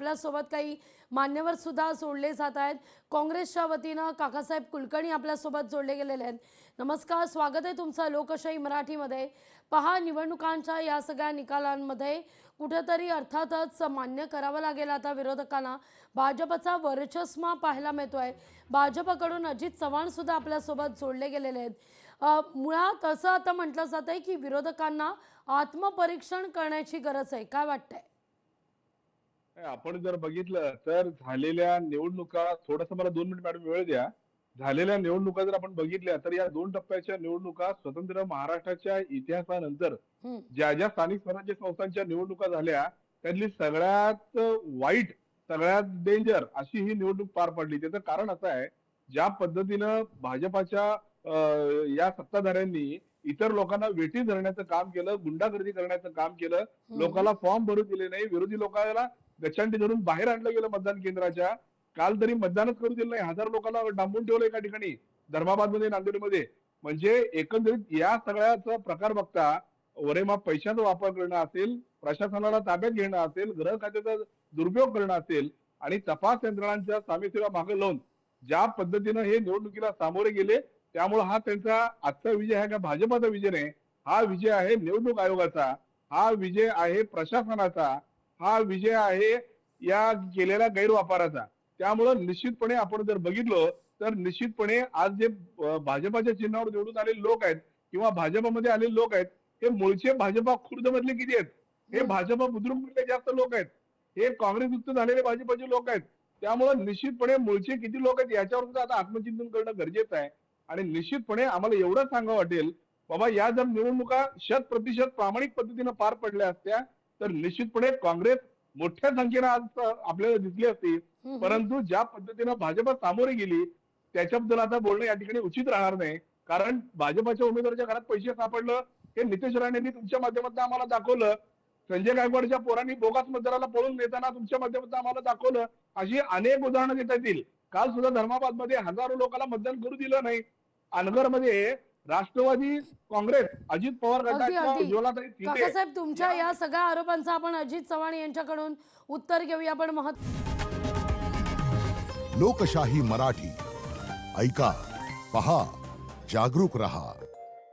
आपल्यासोबत काही मान्यवर सुद्धा जोडले जात आहेत। काँग्रेसच्या वतीनं काकासाहेब कुलकर्णी आपल्यासोबत जोडले गेलेले आहेत। नमस्कार, स्वागत आहे तुमचं लोकशाही मराठीमध्ये। पहा, निवडणुकांच्या या सगळ्या निकालांमध्ये कुठेतरी अर्थातच मान्य करावं लागेल आता विरोधकांना, भाजपचा वर्चस्व पाहायला मिळतोय। भाजपकडून अजित चव्हाण सुद्धा आपल्यासोबत जोडले गेलेले आहेत। मुळात असं आता म्हटलं जातंय की विरोधकांना आत्मपरीक्षण करण्याची गरज आहे, काय वाटतंय? आपण जर बघितलं तर झालेल्या निवडणुका, थोडंसं मला 2 मिनिट मॅडम वेळ द्या। झालेल्या निवडणुका जर आपण बघितल्या तर या 2 टप्प्याच्या निवडणुका स्वतंत्र महाराष्ट्राच्या इतिहासानंतर ज्या ज्या स्थानिक स्वराज्य संस्थांच्या निवडणुका झाल्या त्यातली सगळ्यात वाईट, सगळ्यात डेंजर अशी ही निवडणूक पार पडली। त्याचं कारण असं आहे, ज्या पद्धतीनं भाजपाच्या या सत्ताधाऱ्यांनी इतर लोकांना वेठी धरण्याचं काम केलं, गुंडागर्दी करण्याचं काम केलं, लोकांना फॉर्म भरू दिले नाही, विरोधी लोकांना गच्चंडी धरून बाहेर आणलं गेलं मतदान केंद्राच्या। काल तरी मतदानच करू दिलं नाही, 1000 लोकांना डांबून ठेवलं एका ठिकाणी धर्माबादमध्ये, नांदेडमध्ये। म्हणजे एकंदरीत या सगळ्याचा प्रकार बघता वरेमाप पैशाचा वापर करणं असेल, प्रशासनाला ताब्यात घेणं असेल, गृह खात्याचा दुरुपयोग करणं असेल आणि तपास यंत्रणांच्या सामीसेवा मागे लावून ज्या पद्धतीनं हे निवडणुकीला सामोरे गेले, त्यामुळे हा त्यांचा आजचा विजय आहे का भाजपाचा विजय नाही, हा विजय आहे निवडणूक आयोगाचा, हा विजय आहे प्रशासनाचा, हा विजय आहे या केलेल्या गैरवापराचा। त्यामुळे निश्चितपणे आपण जर बघितलं तर निश्चितपणे आज जे भाजपाच्या चिन्हावर निवडून आलेले लोक आहेत किंवा भाजपमध्ये आलेले लोक आहेत, हे मूळचे भाजपा खुर्द मधले किती आहेत? हे भाजपा बुद्रुकमधले जास्त लोक आहेत, हे काँग्रेसयुक्त झालेले भाजपाचे लोक आहेत। त्यामुळे निश्चितपणे मूळचे किती लोक आहेत याच्यावर सुद्धा आता आत्मचिंतन करणं गरजेचं आहे। आणि निश्चितपणे आम्हाला एवढं सांगावं वाटेल, बाबा या जर निवडणुका 100% प्रामाणिक पद्धतीने पार पडल्या असत्या तर निश्चितपणे काँग्रेस मोठ्या संख्येने आज आपल्याला दिसली असती। परंतु ज्या पद्धतीने भाजप सामोरे गेली त्याच्याबद्दल आता बोलणं या ठिकाणी उचित राहणार नाही। कारण भाजपाच्या उमेदवाराच्या घरात पैसे सापडलं हे नितेश राणेंनी तुमच्या माध्यमातून आम्हाला दाखवलं, संजय गायकवाडच्या पोरांनी बोगस मतदाराला पळून नेताना तुमच्या माध्यमातून आम्हाला दाखवलं। अशी अनेक उदाहरणं देता येतील। काल सुद्धा धर्माबादमध्ये हजारो लोकांना मतदान करू दिलं नाही। अनगरमध्ये राष्ट्रवादी काँग्रेस अजित पवार गटाच्या उज्ज्वलाताई तिथे। काकासाहेब, तुमच्या या सगळ्या आरोपांचा आपण अजित चव्हाण यांच्याकडून उत्तर घेऊया। पण लोकशाही मराठी ऐका, पहा, जागरूक रहा।